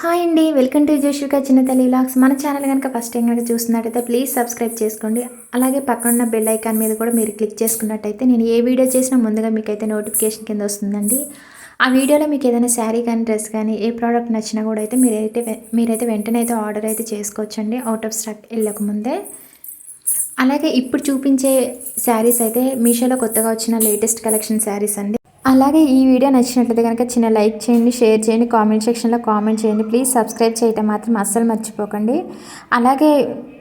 Hi అండి, welcome to Joshika చిన్న తల్లి వ్లాగ్స్. మన ఛానల్ కనుక ఫస్ట్ టైం కనుక చూస్తున్నట్టయితే ప్లీజ్ సబ్స్క్రైబ్ చేసుకోండి. అలాగే పక్కనున్న బెల్ ఐకాన్ మీద కూడా మీరు క్లిక్ చేసుకున్నట్టయితే నేను ఏ వీడియో చేసినా ముందుగా మీకైతే నోటిఫికేషన్ కింద వస్తుందండి. ఆ వీడియోలో మీకు ఏదైనా శారీ కానీ డ్రెస్ కానీ ఏ ప్రోడక్ట్ నచ్చినా కూడా అయితే మీరైతే వెంటనే అయితే ఆర్డర్ అయితే చేసుకోవచ్చండి, అవుట్ ఆఫ్ స్టాక్ వెళ్ళకముందే. అలాగే ఇప్పుడు చూపించే శారీస్ అయితే మీషోలో కొత్తగా వచ్చిన లేటెస్ట్ కలెక్షన్ శారీస్ అండి. అలాగే ఈ వీడియో నచ్చినట్లయితే కనుక చిన్న లైక్ చేయండి, షేర్ చేయండి, కామెంట్ సెక్షన్లో కామెంట్ చేయండి. ప్లీజ్ సబ్స్క్రైబ్ చేయటం మాత్రం అస్సలు మర్చిపోకండి. అలాగే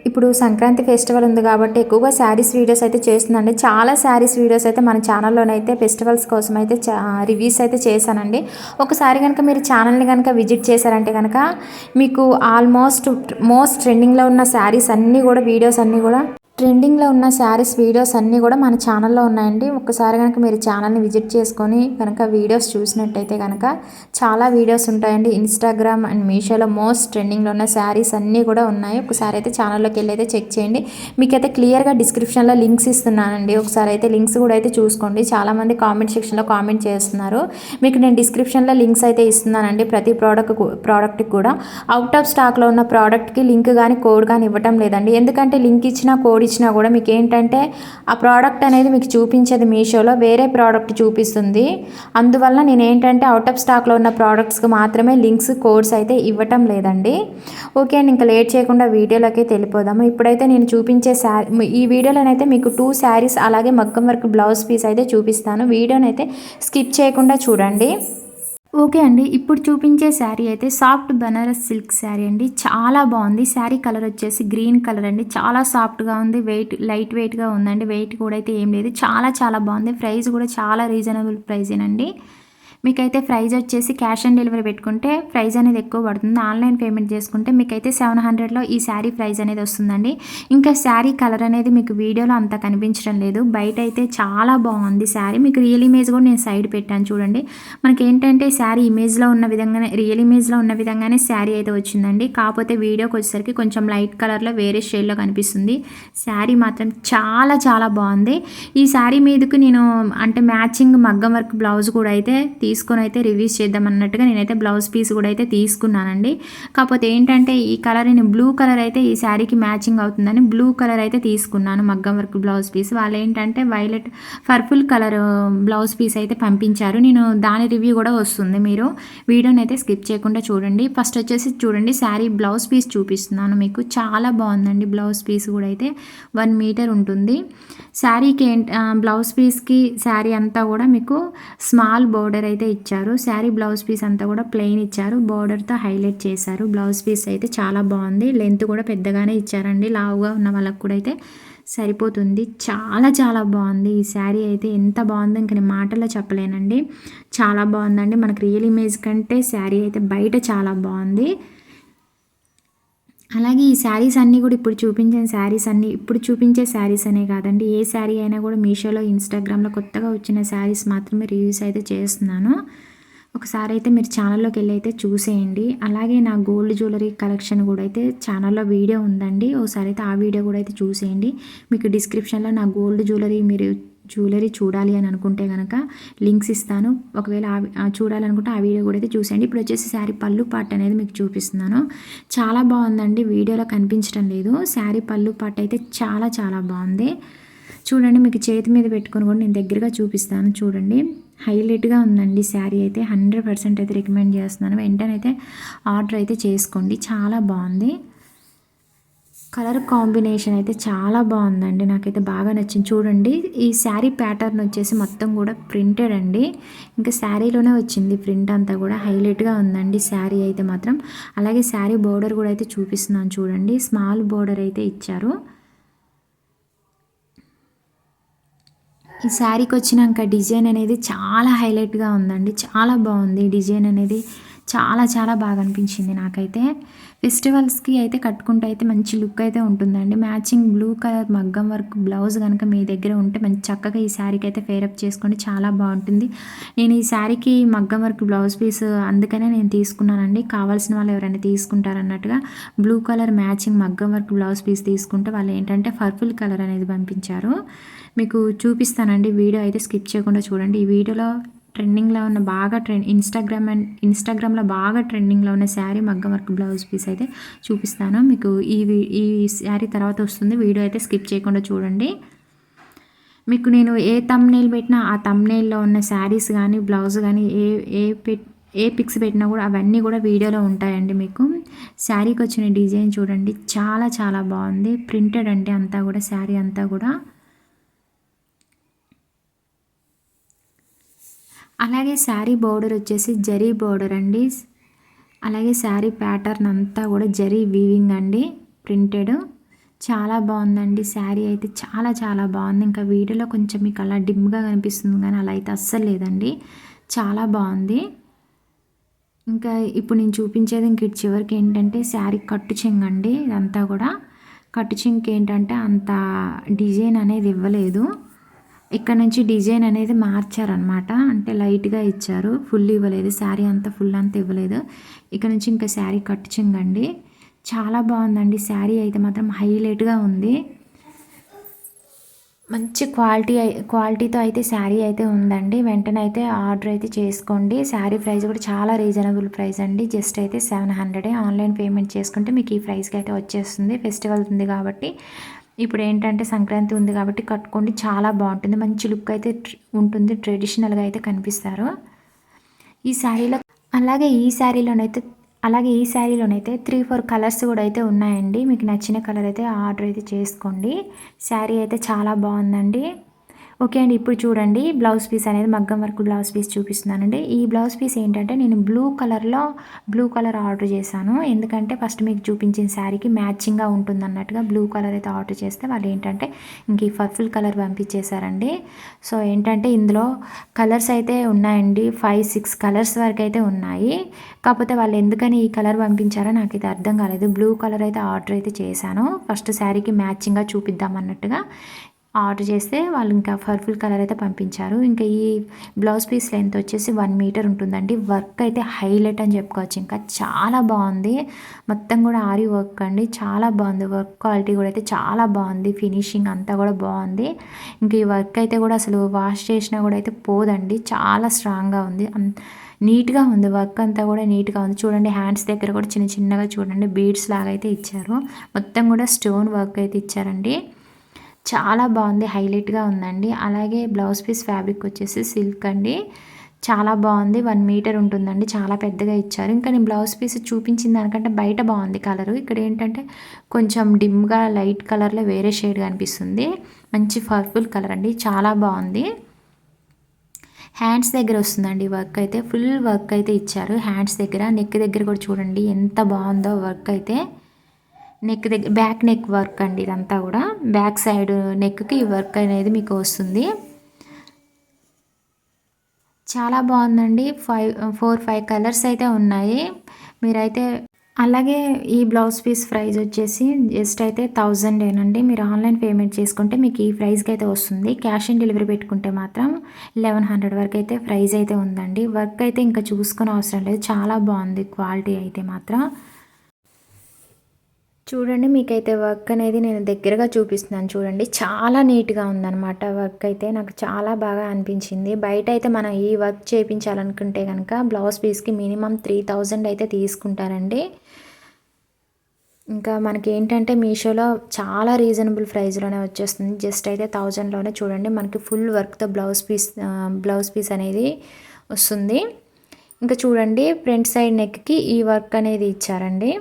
ఇప్పుడు సంక్రాంతి ఫెస్టివల్ ఉంది కాబట్టి ఎక్కువగా శారీస్ వీడియోస్ అయితే చేస్తుందండి. చాలా శారీస్ వీడియోస్ అయితే మన ఛానల్లోనైతే ఫెస్టివల్స్ కోసం అయితే రివ్యూస్ అయితే చేశానండి. ఒకసారి కనుక మీరు ఛానల్ని కనుక విజిట్ చేశారంటే కనుక మీకు ఆల్మోస్ట్ మోస్ట్ ట్రెండింగ్లో ఉన్న శారీస్ అన్నీ కూడా వీడియోస్ అన్నీ కూడా ట్రెండింగ్లో ఉన్న శారీస్ వీడియోస్ అన్నీ కూడా మన ఛానల్లో ఉన్నాయండి. ఒక్కసారి కనుక మీరు ఛానల్ని విజిట్ చేసుకొని కనుక వీడియోస్ చూసినట్టయితే కనుక చాలా వీడియోస్ ఉంటాయండి. ఇన్స్టాగ్రామ్ అండ్ మీషోలో మోస్ట్ ట్రెండింగ్లో ఉన్న శారీస్ అన్నీ కూడా ఉన్నాయి. ఒకసారి అయితే ఛానల్లోకి వెళ్ళి అయితే చెక్ చేయండి. మీకైతే క్లియర్గా డిస్క్రిప్షన్లో లింక్స్ ఇస్తున్నానండి. ఒకసారి అయితే లింక్స్ కూడా అయితే చూసుకోండి. చాలామంది కామెంట్ సెక్షన్లో కామెంట్ చేస్తున్నారు. మీకు నేను డిస్క్రిప్షన్లో లింక్స్ అయితే ఇస్తున్నానండి. ప్రతి ప్రోడక్ట్కి కూడా అవుట్ ఆఫ్ స్టాక్లో ఉన్న ప్రోడక్ట్కి లింక్ కానీ కోడ్ కానీ ఇవ్వటం లేదండి. ఎందుకంటే లింక్ ఇచ్చినా కోడ్ ఇచ్చినా కూడా మీకు ఏంటంటే ఆ ప్రోడక్ట్ అనేది మీకు చూపించేది మీషోలో వేరే ప్రోడక్ట్ చూపిస్తుంది. అందువల్ల నేను ఏంటంటే అవుట్ ఆఫ్ స్టాక్లో ఉన్న ప్రోడక్ట్స్కి మాత్రమే లింక్స్ కోడ్స్ అయితే ఇవ్వటం లేదండి. ఓకే అండి, ఇంకా లేట్ చేయకుండా వీడియోలోకి వెళ్ళిపోదాము. ఇప్పుడైతే నేను చూపించే ఈ వీడియోలోనైతే మీకు 2 శారీస్ అలాగే మగ్గం వర్క్ బ్లౌజ్ పీస్ అయితే చూపిస్తాను. వీడియోనైతే స్కిప్ చేయకుండా చూడండి. ఓకే అండి, ఇప్పుడు చూపించే శారీ అయితే సాఫ్ట్ బనారస్ సిల్క్ శారీ అండి. చాలా బాగుంది. శారీ కలర్ వచ్చేసి గ్రీన్ కలర్ అండి. చాలా సాఫ్ట్గా ఉంది, లైట్ వెయిట్గా ఉందండి. వెయిట్ కూడా అయితే ఏం లేదు. చాలా చాలా బాగుంది. ప్రైస్ కూడా చాలా రీజనబుల్ ప్రైజేనండి. మీకైతే ప్రైస్ వచ్చేసి క్యాష్ ఆన్ డెలివరీ పెట్టుకుంటే ప్రైస్ అనేది ఎక్కువ పడుతుంది. ఆన్లైన్ పేమెంట్ చేసుకుంటే మీకైతే 700లో ఈ శారీ ప్రైస్ అనేది వస్తుందండి. ఇంకా శారీ కలర్ అనేది మీకు వీడియోలో అంత కనిపించడం లేదు. బయట అయితే చాలా బాగుంది శారీ. మీకు రియల్ ఇమేజ్ కూడా నేను సైడ్ పెట్టాను చూడండి. మనకి ఏంటంటే శారీ ఇమేజ్లో ఉన్న విధంగానే రియల్ ఇమేజ్లో ఉన్న విధంగానే శారీ అయితే వచ్చిందండి. కాకపోతే వీడియోకి వచ్చేసరికి కొంచెం లైట్ కలర్లో వేరే షేడ్లో కనిపిస్తుంది. శారీ మాత్రం చాలా చాలా బాగుంది. ఈ శారీ మీదకు నేను అంటే మ్యాచింగ్ మగ్గం వర్క్ బ్లౌజ్ కూడా అయితే తీసుకొని అయితే రివ్యూస్ చేద్దాం అన్నట్టుగా నేనైతే బ్లౌజ్ పీస్ కూడా అయితే తీసుకున్నానండి. కాకపోతే ఏంటంటే ఈ కలర్ నేను బ్లూ కలర్ అయితే ఈ శారీకి మ్యాచింగ్ అవుతుందని బ్లూ కలర్ అయితే తీసుకున్నాను మగ్గం వర్క్ బ్లౌజ్ పీస్. వాళ్ళు ఏంటంటే violet purple colour blouse piece అయితే పంపించారు. నేను దాని రివ్యూ కూడా వస్తుంది, మీరు వీడియోని అయితే స్కిప్ చేయకుండా చూడండి. ఫస్ట్ వచ్చేసి చూడండి, శారీ బ్లౌజ్ పీస్ చూపిస్తున్నాను మీకు. చాలా బాగుందండి. బ్లౌజ్ పీస్ కూడా అయితే 1 మీటర్ ఉంటుంది. శారీకి బ్లౌజ్ పీస్కి శారీ అంతా కూడా మీకు స్మాల్ బోర్డర్ అయితే ఇచ్చారు. శారీ బ్లౌజ్ పీస్ అంతా కూడా ప్లెయిన్ ఇచ్చారు. బోర్డర్తో హైలైట్ చేశారు. బ్లౌజ్ పీస్ అయితే చాలా బాగుంది. లెంత్ కూడా పెద్దగానే ఇచ్చారండి. లావుగా ఉన్న వాళ్ళకు కూడా అయితే సరిపోతుంది. చాలా చాలా బాగుంది ఈ శారీ అయితే. ఎంత బాగుందో ఇంక నేను మాటల్లో చెప్పలేనండి. చాలా బాగుందండి. మనకు రియల్ ఇమేజ్ కంటే శారీ అయితే బయట చాలా బాగుంది. అలాగే ఈ శారీస్ అన్నీ కూడా ఇప్పుడు చూపించే శారీస్ అనే కాదండి, ఏ శారీ అయినా కూడా మీషోలో ఇన్స్టాగ్రామ్లో కొత్తగా వచ్చిన శారీస్ మాత్రమే రివ్యూస్ అయితే చేస్తున్నాను. ఒకసారి అయితే మీరు ఛానల్లోకి వెళ్ళి అయితే చూసేయండి. అలాగే నా గోల్డ్ జ్యువెలరీ కలెక్షన్ కూడా అయితే ఛానల్లో వీడియో ఉందండి. ఒకసారి అయితే ఆ వీడియో కూడా అయితే చూసేయండి. మీకు డిస్క్రిప్షన్లో నా గోల్డ్ జ్యువెలరీ మీరు చూడాలి అని అనుకుంటే కనుక లింక్స్ ఇస్తాను. ఒకవేళ చూడాలనుకుంటే ఆ వీడియో కూడా అయితే చూసేయండి. ఇప్పుడు వచ్చేసి శారీ పళ్ళు పార్ట్ అనేది మీకు చూపిస్తున్నాను. చాలా బాగుందండి. వీడియోలో కనిపించడం లేదు. శారీ పళ్ళు పార్ట్ అయితే చాలా చాలా బాగుంది. చూడండి, మీకు చేతి మీద పెట్టుకొని కూడా నేను దగ్గరగా చూపిస్తాను. చూడండి, హైలైట్గా ఉందండి శారీ అయితే. 100% అయితే రికమెండ్ చేస్తున్నాను. వెంటనే అయితే ఆర్డర్ అయితే చేసుకోండి. చాలా బాగుంది. కలర్ కాంబినేషన్ అయితే చాలా బాగుందండి. నాకైతే బాగా నచ్చింది. చూడండి, ఈ శారీ ప్యాటర్న్ వచ్చేసి మొత్తం కూడా ప్రింటెడ్ అండి. ఇంకా శారీలోనే వచ్చింది ప్రింట్ అంతా కూడా. హైలైట్గా ఉందండి శారీ అయితే మాత్రం. అలాగే శారీ బోర్డర్ కూడా అయితే చూపిస్తున్నాను చూడండి. స్మాల్ బోర్డర్ అయితే ఇచ్చారు. ఈ శారీకి వచ్చినాక డిజైన్ అనేది చాలా హైలైట్గా ఉందండి. చాలా బాగుంది డిజైన్ అనేది. చాలా చాలా బాగా అనిపించింది నాకైతే. ఫెస్టివల్స్కి అయితే కట్టుకుంటే అయితే మంచి లుక్ అయితే ఉంటుందండి. మ్యాచింగ్ బ్లూ కలర్ మగ్గం వర్క్ బ్లౌజ్ కనుక మీ దగ్గర ఉంటే మంచి చక్కగా ఈ శారీకి అయితే ఫేరప్ చేసుకోండి. చాలా బాగుంటుంది. నేను ఈ శారీకి మగ్గం వర్క్ బ్లౌజ్ పీస్ అందుకనే నేను తీసుకున్నానండి. కావాల్సిన వాళ్ళు ఎవరైనా తీసుకుంటారన్నట్టుగా బ్లూ కలర్ మ్యాచింగ్ మగ్గం వర్క్ బ్లౌజ్ పీస్ తీసుకుంటే వాళ్ళు ఏంటంటే పర్పుల్ కలర్ అనేది పంపించారు. మీకు చూపిస్తానండి. వీడియో అయితే స్కిప్ చేయకుండా చూడండి. ఈ వీడియోలో ట్రెండింగ్లో ఉన్న బాగా ఇన్స్టాగ్రామ్లో బాగా ట్రెండింగ్లో ఉన్న శారీ మగ్గం వర్క్ బ్లౌజ్ పీస్ అయితే చూపిస్తాను మీకు. ఈ శారీ తర్వాత వస్తుంది. వీడియో అయితే స్కిప్ చేయకుండా చూడండి. మీకు నేను ఏ థంబ్నెయిల్ పెట్టినా ఆ థంబ్నెయిల్లో ఉన్న శారీస్ కానీ బ్లౌజ్ కానీ ఏ పిక్స్ పెట్టినా కూడా అవన్నీ కూడా వీడియోలో ఉంటాయండి. మీకు శారీకి వచ్చిన డిజైన్ చూడండి, చాలా చాలా బాగుంది. ప్రింటెడ్ అంటే అంతా కూడా శారీ అంతా కూడా. అలాగే శారీ బోర్డర్ వచ్చేసి జరీ బోర్డర్ అండి. అలాగే శారీ ప్యాటర్న్ అంతా కూడా జరీ వీవింగ్ అండి, ప్రింటెడ్. చాలా బాగుందండి శారీ అయితే, చాలా చాలా బాగుంది. ఇంకా వీడియోలో కొంచెం మీకు అలా డిమ్గా కనిపిస్తుంది కానీ అలా అయితే అస్సలు లేదండి, చాలా బాగుంది. ఇంకా ఇప్పుడు నేను చూపించేది ఇంక చివరికి ఏంటంటే శారీ కట్టు చెంగండి. ఇదంతా కూడా కట్టు చెంగుకి ఏంటంటే అంత డిజైన్ అనేది ఇవ్వలేదు. ఇక్కడ నుంచి డిజైన్ అనేది మార్చారనమాట, అంటే లైట్గా ఇచ్చారు, ఫుల్ ఇవ్వలేదు. శారీ అంతా ఫుల్ అంతా ఇవ్వలేదు. ఇక్కడ నుంచి ఇంకా శారీ కట్టు చెంగండి. చాలా బాగుందండి శారీ అయితే మాత్రం, హైలైట్గా ఉంది. మంచి క్వాలిటీతో అయితే శారీ అయితే ఉందండి. వెంటనే అయితే ఆర్డర్ అయితే చేసుకోండి. శారీ ప్రైస్ కూడా చాలా రీజనబుల్ ప్రైస్ అండి, జస్ట్ అయితే 700. ఆన్లైన్ పేమెంట్ చేసుకుంటే మీకు ఈ ప్రైస్కి అయితే వచ్చేస్తుంది. ఫెస్టివల్ ఉంది కాబట్టి, ఇప్పుడు ఏంటంటే సంక్రాంతి ఉంది కాబట్టి కట్టుకోండి, చాలా బాగుంటుంది. మంచి లుక్ అయితే ఉంటుంది, ట్రెడిషనల్గా అయితే కనిపిస్తారు ఈ శారీలో. అలాగే ఈ శారీలోనైతే 3-4 కలర్స్ కూడా అయితే ఉన్నాయండి. మీకు నచ్చిన కలర్ అయితే ఆర్డర్ అయితే చేసుకోండి. శారీ అయితే చాలా బాగుందండి. ఓకే అండి, ఇప్పుడు చూడండి బ్లౌజ్ పీస్ అనేది మగ్గం వర్క్ బ్లౌజ్ పీస్ చూపిస్తున్నానండి. ఈ బ్లౌజ్ పీస్ ఏంటంటే నేను బ్లూ కలర్ ఆర్డర్ చేశాను. ఎందుకంటే ఫస్ట్ మీకు చూపించిన శారీకి మ్యాచింగ్గా ఉంటుంది అన్నట్టుగా బ్లూ కలర్ అయితే ఆర్డర్ చేస్తే వాళ్ళు ఏంటంటే ఇంక ఈ పర్పుల్ కలర్ పంపించేశారండి. సో ఏంటంటే ఇందులో కలర్స్ అయితే ఉన్నాయండి, 5-6 కలర్స్ వరకు అయితే ఉన్నాయి. కాకపోతే వాళ్ళు ఎందుకని ఈ కలర్ పంపించారో నాకైతే అర్థం కాలేదు. బ్లూ కలర్ అయితే ఆర్డర్ అయితే చేశాను, ఫస్ట్ శారీకి మ్యాచింగ్గా చూపిద్దాం అన్నట్టుగా ఆర్డర్ చేస్తే వాళ్ళు ఇంకా పర్పుల్ కలర్ అయితే పంపించారు. ఇంకా ఈ బ్లౌజ్ పీస్ లెంత్ వచ్చేసి 1 మీటర్ ఉంటుందండి. వర్క్ అయితే హైలైట్ అని చెప్పుకోవచ్చు, ఇంకా చాలా బాగుంది. మొత్తం కూడా ఆరి వర్క్ అండి, చాలా బాగుంది. వర్క్ క్వాలిటీ కూడా అయితే చాలా బాగుంది, ఫినిషింగ్ అంతా కూడా బాగుంది. ఇంకా ఈ వర్క్ అయితే కూడా అసలు వాష్ చేసినా కూడా అయితే పోదండి, చాలా స్ట్రాంగ్గా ఉంది, నీట్గా ఉంది. వర్క్ అంతా కూడా నీట్గా ఉంది. చూడండి హ్యాండ్స్ దగ్గర కూడా చిన్న చిన్నగా చూడండి బీడ్స్ లాగా అయితే ఇచ్చారు. మొత్తం కూడా స్టోన్ వర్క్ అయితే ఇచ్చారండి, చాలా బాగుంది, హైలైట్గా ఉందండి. అలాగే బ్లౌజ్ పీస్ ఫ్యాబ్రిక్ వచ్చేసి సిల్క్ అండి, చాలా బాగుంది. 1 మీటర్ ఉంటుందండి, చాలా పెద్దగా ఇచ్చారు. ఇంకా నేను బ్లౌజ్ పీస్ చూపించిన దానికంటే బయట బాగుంది కలరు. ఇక్కడ ఏంటంటే కొంచెం డిమ్గా లైట్ కలర్లో వేరే షేడ్ కనిపిస్తుంది. మంచి పర్పుల్ కలర్ అండి, చాలా బాగుంది. హ్యాండ్స్ దగ్గర వస్తుందండి వర్క్ అయితే, ఫుల్ వర్క్ అయితే ఇచ్చారు హ్యాండ్స్ దగ్గర. నెక్ దగ్గర కూడా చూడండి ఎంత బాగుందో వర్క్ అయితే. నెక్ దగ్గర బ్యాక్ నెక్ వర్క్ అండి, ఇదంతా కూడా బ్యాక్ సైడ్ నెక్కి ఈ వర్క్ అనేది మీకు వస్తుంది. చాలా బాగుందండి. 4-5 కలర్స్ అయితే ఉన్నాయి. మీరైతే అలాగే ఈ బ్లౌజ్ పీస్ ప్రైస్ వచ్చేసి జస్ట్ అయితే 1000 ఏనండి. మీరు ఆన్లైన్ పేమెంట్ చేసుకుంటే మీకు ఈ ప్రైస్కి అయితే వస్తుంది. క్యాష్ ఆన్ డెలివరీ పెట్టుకుంటే మాత్రం 1100 వరకు అయితే ప్రైస్ అయితే ఉందండి. వర్క్ అయితే ఇంకా చూసుకునే అవసరం లేదు, చాలా బాగుంది క్వాలిటీ అయితే మాత్రం. చూడండి మీకైతే వర్క్ అనేది నేను దగ్గరగా చూపిస్తున్నాను చూడండి, చాలా నీట్గా ఉందన్నమాట. వర్క్ అయితే నాకు చాలా బాగా అనిపించింది. బయట అయితే మనం ఈ వర్క్ చేయించాలనుకుంటే కనుక బ్లౌజ్ పీస్కి మినిమం 3000 అయితే తీసుకుంటారండి. ఇంకా మనకి ఏంటంటే మీషోలో చాలా రీజనబుల్ ప్రైస్లోనే వచ్చేస్తుంది, జస్ట్ అయితే 1000లోనే. చూడండి మనకి ఫుల్ వర్క్తో బ్లౌజ్ పీస్ అనేది వస్తుంది. ఇంకా చూడండి ఫ్రంట్ సైడ్ నెక్కి ఈ వర్క్ అనేది ఇచ్చారండి,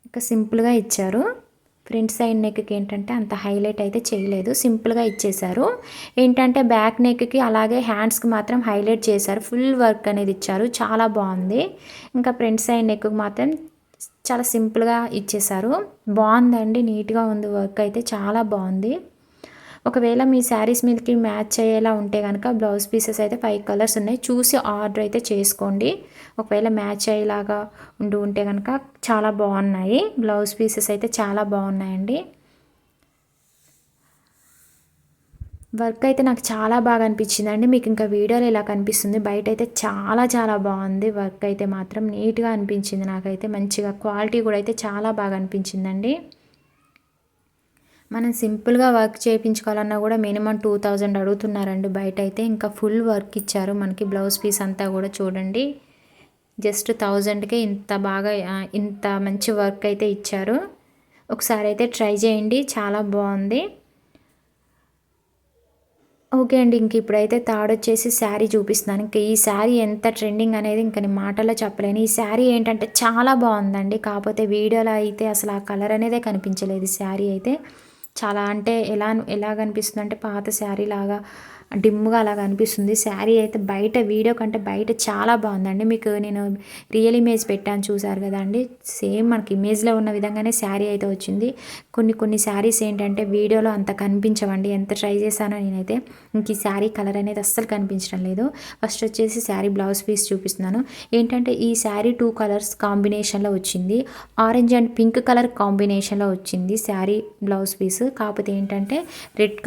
ఇంకా సింపుల్గా ఇచ్చారు. ఫ్రంట్ సైడ్ నెక్కి ఏంటంటే అంత హైలైట్ అయితే చేయలేదు, సింపుల్గా ఇచ్చేశారు. ఏంటంటే బ్యాక్ నెక్కి అలాగే హ్యాండ్స్కి మాత్రం హైలైట్ చేశారు, ఫుల్ వర్క్ అనేది ఇచ్చారు, చాలా బాగుంది. ఇంకా ఫ్రంట్ సైడ్ నెక్కి మాత్రం చాలా సింపుల్గా ఇచ్చేశారు, బాగుందండి, నీట్గా ఉంది. వర్క్ అయితే చాలా బాగుంది. ఒకవేళ మీ శారీస్ మీదకి మ్యాచ్ అయ్యేలా ఉంటే కనుక బ్లౌజ్ పీసెస్ అయితే 5 కలర్స్ ఉన్నాయి, చూసి ఆర్డర్ అయితే చేసుకోండి. ఒకవేళ మ్యాచ్ అయ్యేలాగా ఉంటే కనుక చాలా బాగున్నాయి. బ్లౌజ్ పీసెస్ అయితే చాలా బాగున్నాయండి. వర్క్ అయితే నాకు చాలా బాగా అనిపించిందండి. మీకు ఇంకా వీడియోలో ఇలా కనిపిస్తుంది, బయట అయితే చాలా చాలా బాగుంది. వర్క్ అయితే మాత్రం నీట్గా అనిపించింది నాకైతే, మంచిగా క్వాలిటీ కూడా అయితే చాలా బాగా అనిపించిందండి. మనం సింపుల్గా వర్క్ చేయించుకోవాలన్నా కూడా మినిమం 2000 అడుగుతున్నారండి బయట అయితే. ఇంకా ఫుల్ వర్క్ ఇచ్చారు మనకి. బ్లౌజ్ పీస్ అంతా కూడా చూడండి జస్ట్ 1000కే ఇంత బాగా ఇంత మంచి వర్క్ అయితే ఇచ్చారు. ఒకసారి అయితే ట్రై చేయండి, చాలా బాగుంది. ఓకే అండి, ఇంక ఇప్పుడైతే థర్డ్ వచ్చేసి శారీ చూపిస్తున్నాను. ఇంక ఈ శారీ ఎంత ట్రెండింగ్ అనేది ఇంక నేను మాటల్లో చెప్పలేను. ఈ శారీ ఏంటంటే చాలా బాగుందండి. కాకపోతే వీడియోలో అయితే అసలు ఆ కలర్ అనేదే కనిపించలేదు. ఈ శారీ అయితే చాలా అంటే ఎలా కనిపిస్తుంది అంటే పాత శారీ లాగా డిమ్గా అలాగ అనిపిస్తుంది. శారీ అయితే బయట వీడియో కంటే బయట చాలా బాగుందండి. మీకు నేను రియల్ ఇమేజ్ పెట్టాను చూసారు కదా అండి, సేమ్ మనకి ఇమేజ్లో ఉన్న విధంగానే శారీ అయితే వచ్చింది. కొన్ని శారీస్ ఏంటంటే వీడియోలో అంత కనిపించవండి. ఎంత ట్రై చేశానో నేనైతే. ఇంక ఈ శారీ కలర్ అనేది అస్సలు కనిపించడం లేదు. ఫస్ట్ వచ్చేసి శారీ బ్లౌజ్ పీస్ చూపిస్తున్నాను. ఏంటంటే ఈ శారీ 2 కలర్స్ కాంబినేషన్లో వచ్చింది. ఆరెంజ్ అండ్ పింక్ కలర్ కాంబినేషన్లో వచ్చింది శారీ బ్లౌజ్ పీస్. కాకపోతే ఏంటంటే రెడ్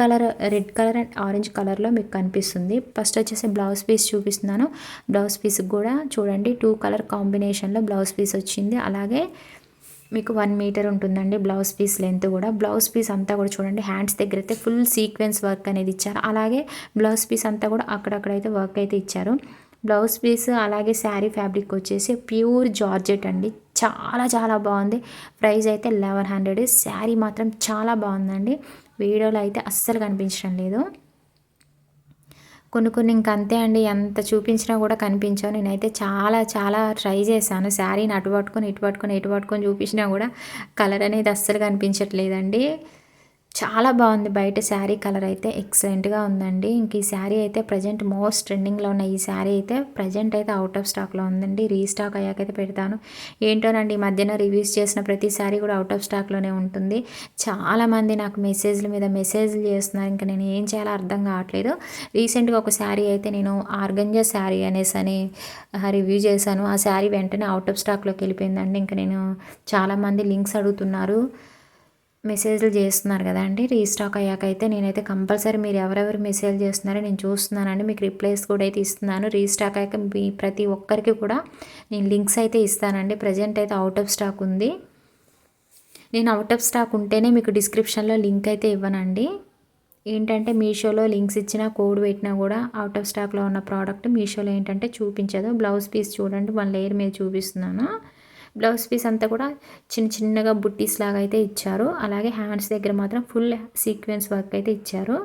కలర్ అండ్ ఆరెంజ్ కలర్లో మీకు కనిపిస్తుంది. ఫస్ట్ వచ్చేసి బ్లౌజ్ పీస్ చూపిస్తున్నాను. బ్లౌజ్ పీస్కి కూడా చూడండి 2 కలర్ కాంబినేషన్లో బ్లౌజ్ పీస్ వచ్చింది. అలాగే మీకు 1 మీటర్ ఉంటుందండి బ్లౌజ్ పీస్ లెంత్ కూడా. బ్లౌజ్ పీస్ అంతా కూడా చూడండి హ్యాండ్స్ దగ్గర అయితే ఫుల్ సీక్వెన్స్ వర్క్ అనేది ఇచ్చారు. అలాగే బ్లౌజ్ పీస్ అంతా కూడా అక్కడక్కడైతే వర్క్ అయితే ఇచ్చారు. బ్లౌజ్ పీస్ అలాగే శారీ ఫ్యాబ్రిక్ వచ్చేసి ప్యూర్ జార్జెట్ అండి. చాలా బాగుంది. ప్రైస్ అయితే 1100. శారీ మాత్రం చాలా బాగుందండి. వీడియోలో అయితే అస్సలు కనిపించడం లేదు. కొన్ని ఇంక అంతే అండి, ఎంత చూపించినా కూడా కనిపించవు. నేనైతే చాలా ట్రై చేశాను. శారీని అటు పట్టుకొని చూపించినా కూడా కలర్ అనేది అస్సలు కనిపించట్లేదండి. చాలా బాగుంది. బయట శారీ కలర్ అయితే ఎక్సలెంట్గా ఉందండి. ఇంక ఈ శారీ అయితే ప్రజెంట్ మోస్ట్ ట్రెండింగ్లో ఉన్న ఈ శారీ అయితే ప్రజెంట్ అయితే అవుట్ ఆఫ్ స్టాక్లో ఉందండి. రీస్టాక్ అయ్యాకైతే పెడతాను. ఏంటోనండి ఈ మధ్యన రివ్యూస్ చేసిన ప్రతి శారీ కూడా అవుట్ ఆఫ్ స్టాక్లోనే ఉంటుంది. చాలామంది నాకు మెసేజ్ల మీద మెసేజ్లు చేస్తున్నారు. ఇంకా నేను ఏం చేయాలో అర్థం కావట్లేదు. రీసెంట్గా ఒక శారీ అయితే నేను ఆర్గంజా శారీ అనేసి రివ్యూ చేశాను. ఆ శారీ వెంటనే అవుట్ ఆఫ్ స్టాక్లోకి వెళ్ళిపోయిందండి. ఇంకా నేను చాలామంది లింక్స్ అడుగుతున్నారు, మెసేజ్లు చేస్తున్నారు కదా అండి. రీస్టాక్ అయ్యాకైతే నేనైతే కంపల్సరీ మీరు ఎవరెవరు మెసేజ్ చేస్తున్నారో నేను చూస్తున్నానండి. మీకు రిప్లైస్ కూడా అయితే ఇస్తున్నాను. రీస్టాక్ అయ్యాక మీ ప్రతి ఒక్కరికి కూడా నేను లింక్స్ అయితే ఇస్తానండి. ప్రజెంట్ అయితే అవుట్ ఆఫ్ స్టాక్ ఉంది. నేను అవుట్ ఆఫ్ స్టాక్ ఉంటేనే మీకు డిస్క్రిప్షన్లో లింక్ అయితే ఇవ్వనండి. ఏంటంటే మీషోలో లింక్స్ ఇచ్చినా కోడ్ పెట్టినా కూడా అవుట్ ఆఫ్ స్టాక్లో ఉన్న ప్రోడక్ట్ మీషోలో ఏంటంటే చూపించదు. బ్లౌజ్ పీస్ చూడండి 1 లేయర్ మీద చూపిస్తున్నాను. బ్లౌజ్ పీస్ అంతా కూడా చిన్నగా బుట్టీస్ లాగా అయితే ఇచ్చారు. అలాగే హ్యాండ్స్ దగ్గర మాత్రం ఫుల్ సీక్వెన్స్ వర్క్ అయితే ఇచ్చారు.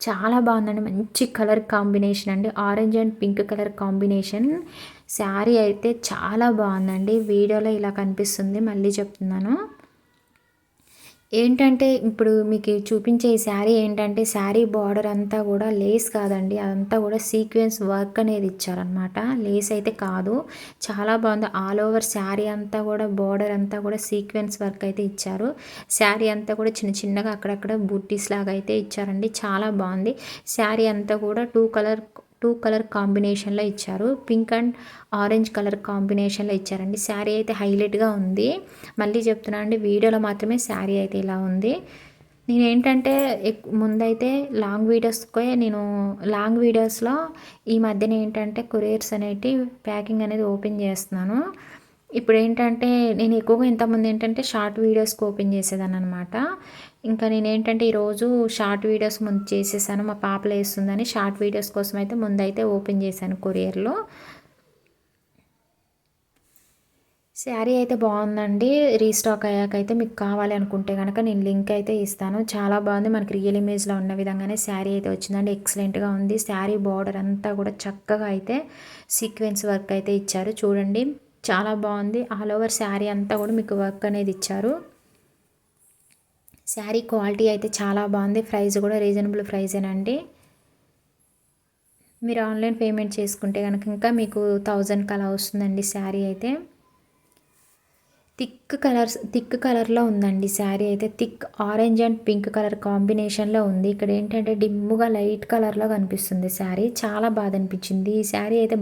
చాలా బాగుందండి. మంచి కలర్ కాంబినేషన్ అండి. Orange and pink colour combination. Sari అయితే చాలా బాగుందండి. వీడియోలో ఇలా కనిపిస్తుంది, మళ్ళీ చెప్తున్నాను. ఏంటంటే ఇప్పుడు మీకు చూపించే ఈ శారీ ఏంటంటే శారీ బార్డర్ అంతా కూడా లేస్ కాదండి, అదంతా కూడా సీక్వెన్స్ వర్క్ అనేది ఇచ్చారనమాట. లేస్ అయితే కాదు. చాలా బాగుంది. ఆల్ ఓవర్ శారీ అంతా కూడా బార్డర్ అంతా కూడా సీక్వెన్స్ వర్క్ అయితే ఇచ్చారు. శారీ అంతా కూడా చిన్నగా అక్కడక్కడ బూటీస్ లాగా అయితే ఇచ్చారండి. చాలా బాగుంది. శారీ అంతా కూడా టూ కలర్ కాంబినేషన్లో ఇచ్చారు. పింక్ అండ్ ఆరెంజ్ కలర్ కాంబినేషన్లో ఇచ్చారండి. శారీ అయితే హైలైట్గా ఉంది. మళ్ళీ చెప్తున్నా అండి, వీడియోలో మాత్రమే శారీ అయితే ఇలా ఉంది. నేనేంటంటే ముందైతే లాంగ్ వీడియోస్లో ఈ మధ్యన ఏంటంటే కొరియర్స్ అనేటి ప్యాకింగ్ అనేది ఓపెన్ చేస్తున్నాను. ఇప్పుడు ఏంటంటే నేను ఎక్కువగా ఇంతకుముందు ఏంటంటే షార్ట్ వీడియోస్కి ఓపెన్ చేసేదాన్ని అనమాట. ఇంకా నేనేంటంటే ఈరోజు షార్ట్ వీడియోస్ ముందు చేసేసాను. మా పాపలు వేస్తుందని షార్ట్ వీడియోస్ కోసం అయితే ముందైతే ఓపెన్ చేశాను కొరియర్లో. శారీ అయితే బాగుందండి. రీస్టాక్ అయ్యాకైతే మీకు కావాలి అనుకుంటే కనుక నేను లింక్ అయితే ఇస్తాను. చాలా బాగుంది. మనకి రియల్ ఇమేజ్లో ఉన్న విధంగానే శారీ అయితే వచ్చిందండి. ఎక్సలెంట్గా ఉంది. శారీ బార్డర్ అంతా కూడా చక్కగా అయితే సీక్వెన్స్ వర్క్ అయితే ఇచ్చారు. చూడండి చాలా బాగుంది. ఆల్ ఓవర్ శారీ అంతా కూడా మీకు వర్క్ అనేది ఇచ్చారు. శారీ క్వాలిటీ అయితే చాలా బాగుంది. ప్రైస్ కూడా రీజనబుల్ ప్రైజేనండి. మీరు ఆన్లైన్ పేమెంట్ చేసుకుంటే కనుక ఇంకా మీకు 1000కి అలా వస్తుందండి శారీ అయితే. థిక్ కలర్లో ఉందండి శారీ అయితే. Thick orange and pink colour కాంబినేషన్లో ఉంది. ఇక్కడ ఏంటంటే డిమ్ముగా లైట్ కలర్లో కనిపిస్తుంది శారీ. చాలా బాగా అనిపించింది. ఈ శారీ అయితే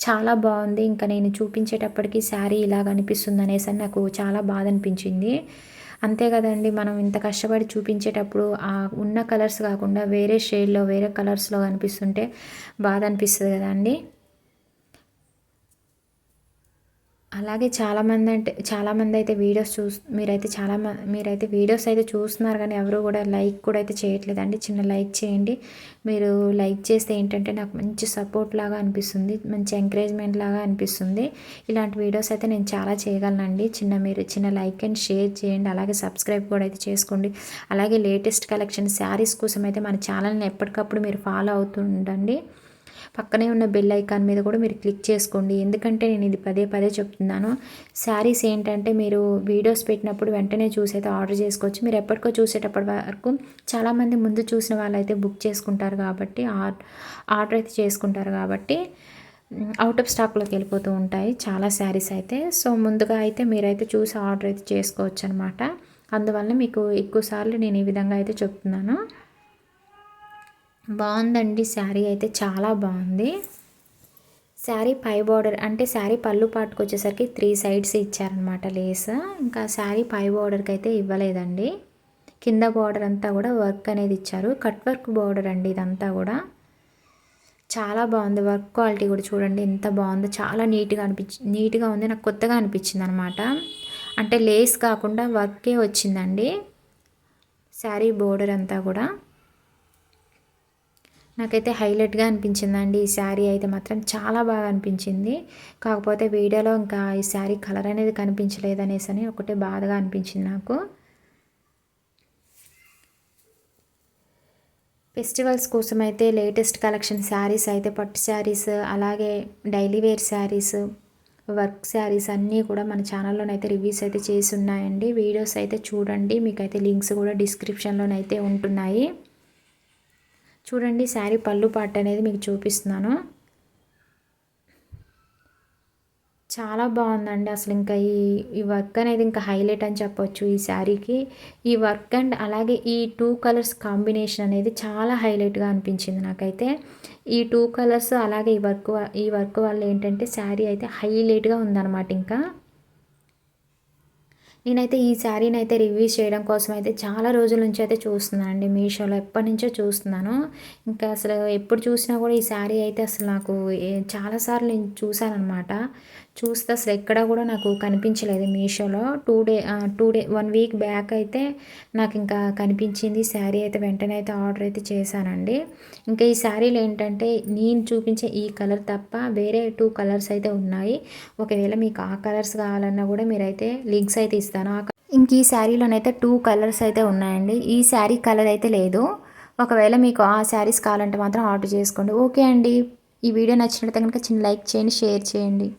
చాలా బాగుంది. ఇంకా నేను చూపించేటప్పటికి శారీ ఇలా కనిపిస్తుంది అనేసి నాకు చాలా బాధ అనిపించింది. అంతే కదండి, మనం ఇంత కష్టపడి చూపించేటప్పుడు ఆ ఉన్న కలర్స్ కాకుండా వేరే షేడ్లో వేరే కలర్స్లో కనిపిస్తుంటే బాధ అనిపిస్తుంది కదా అండి. అలాగే చాలామంది అయితే మీరైతే వీడియోస్ అయితే చూస్తున్నారు కానీ ఎవరు కూడా లైక్ కూడా అయితే చేయట్లేదండి. చిన్న లైక్ చేయండి. మీరు లైక్ చేస్తే ఏంటంటే నాకు మంచి సపోర్ట్ లాగా అనిపిస్తుంది, మంచి ఎంకరేజ్మెంట్ లాగా అనిపిస్తుంది. ఇలాంటి వీడియోస్ అయితే నేను చాలా చేయగలనండి. మీరు చిన్న లైక్ అండ్ షేర్ చేయండి. అలాగే సబ్స్క్రైబ్ కూడా అయితే చేసుకోండి. అలాగే లేటెస్ట్ కలెక్షన్ శారీస్ కోసం అయితే మన ఛానల్ని ఎప్పటికప్పుడు మీరు ఫాలో అవుతూ ఉండండి. పక్కనే ఉన్న బెల్ ఐకాన్ మీద కూడా మీరు క్లిక్ చేసుకోండి. ఎందుకంటే నేను ఇది పదే పదే చెప్తున్నాను. శారీస్ ఏంటంటే మీరు వీడియోస్ పెట్టినప్పుడు వెంటనే చూసి అయితే ఆర్డర్ చేసుకోవచ్చు. మీరు ఎప్పటికో చూసేటప్పటి వరకు చాలామంది ముందు చూసిన వాళ్ళైతే బుక్ చేసుకుంటారు కాబట్టి ఆర్డర్ అయితే చేసుకుంటారు కాబట్టి అవుట్ ఆఫ్ స్టాక్లోకి వెళ్ళిపోతూ ఉంటాయి చాలా శారీస్ అయితే. సో ముందుగా అయితే మీరైతే చూసి ఆర్డర్ అయితే చేసుకోవచ్చు అనమాట. అందువల్ల మీకు ఎక్కువ సార్లు నేను ఈ విధంగా అయితే చెప్తున్నాను. బాగుందండి శారీ అయితే చాలా బాగుంది. శారీ పై బార్డర్ అంటే శారీ పళ్ళు పాటుకు వచ్చేసరికి 3 సైడ్స్ ఇచ్చారనమాట లేస్. ఇంకా శారీ పై బార్డర్కి అయితే ఇవ్వలేదండి. కింద బార్డర్ అంతా కూడా వర్క్ అనేది ఇచ్చారు. కట్ వర్క్ బార్డర్ అండి ఇదంతా కూడా. చాలా బాగుంది. వర్క్ క్వాలిటీ కూడా చూడండి ఎంత బాగుందో. చాలా నీట్గా ఉంది. నాకు కొత్తగా అనిపించింది అనమాట. అంటే లేస్ కాకుండా వర్కే వచ్చిందండి శారీ బోర్డర్ అంతా కూడా. నాకైతే హైలైట్గా అనిపించిందండి ఈ శారీ అయితే మాత్రం చాలా బాగా అనిపించింది. కాకపోతే వీడియోలో ఇంకా ఈ శారీ కలర్ అనేది కనిపించలేదు అనేసి ఒకటే బాధగా అనిపించింది నాకు. ఫెస్టివల్స్ కోసం అయితే లేటెస్ట్ కలెక్షన్ శారీస్ అయితే పట్టు శారీస్, అలాగే daily wear saris, work saris అన్నీ కూడా మన ఛానల్లోనైతే రివ్యూస్ అయితే చేసి ఉన్నాయండి. వీడియోస్ అయితే చూడండి. మీకైతే లింక్స్ కూడా డిస్క్రిప్షన్లోనైతే ఉంటున్నాయి. చూడండి శారీ పళ్ళు పార్ట్ అనేది మీకు చూపిస్తున్నాను. చాలా బాగుందండి. అసలు ఇంకా ఈ వర్క్ అనేది ఇంకా హైలైట్ అని చెప్పొచ్చు ఈ శారీకి. ఈ వర్క్ అండ్ అలాగే ఈ 2 కలర్స్ కాంబినేషన్ అనేది చాలా హైలైట్గా అనిపించింది నాకైతే. ఈ 2 కలర్స్ అలాగే ఈ వర్క్ వల్ల ఏంటంటే శారీ అయితే హైలైట్గా ఉందన్నమాట. ఇంకా నేనైతే ఈ శారీని అయితే రివ్యూ చేయడం కోసం అయితే చాలా రోజుల నుంచి అయితే చూస్తున్నాను అండి. మీషోలో ఎప్పటి నుంచో చూస్తున్నాను. ఇంకా అసలు ఎప్పుడు చూసినా కూడా ఈ శారీ అయితే అసలు నాకు చాలాసార్లు నేను చూశానమాట. చూస్తే అసలు ఎక్కడా కూడా నాకు కనిపించలేదు మీషోలో. 1 వీక్ బ్యాక్ అయితే నాకు ఇంకా కనిపించింది శారీ. అయితే వెంటనే అయితే ఆర్డర్ అయితే చేశానండి. ఇంకా ఈ శారీలో ఏంటంటే నేను చూపించే ఈ కలర్ తప్ప వేరే 2 కలర్స్ అయితే ఉన్నాయి. ఒకవేళ మీకు ఆ కలర్స్ కావాలన్నా కూడా మీరైతే లింక్స్ అయితే ఇస్తాను. ఇంక ఈ శారీలోనైతే 2 కలర్స్ అయితే ఉన్నాయండి. ఈ శారీ కలర్ అయితే లేదు. ఒకవేళ మీకు ఆ శారీస్ కావాలంటే మాత్రం ఆర్డర్ చేసుకోండి. ఓకే అండి. ఈ వీడియో నచ్చినట్లయితే కనుక చిన్న లైక్ చేయండి, షేర్ చేయండి.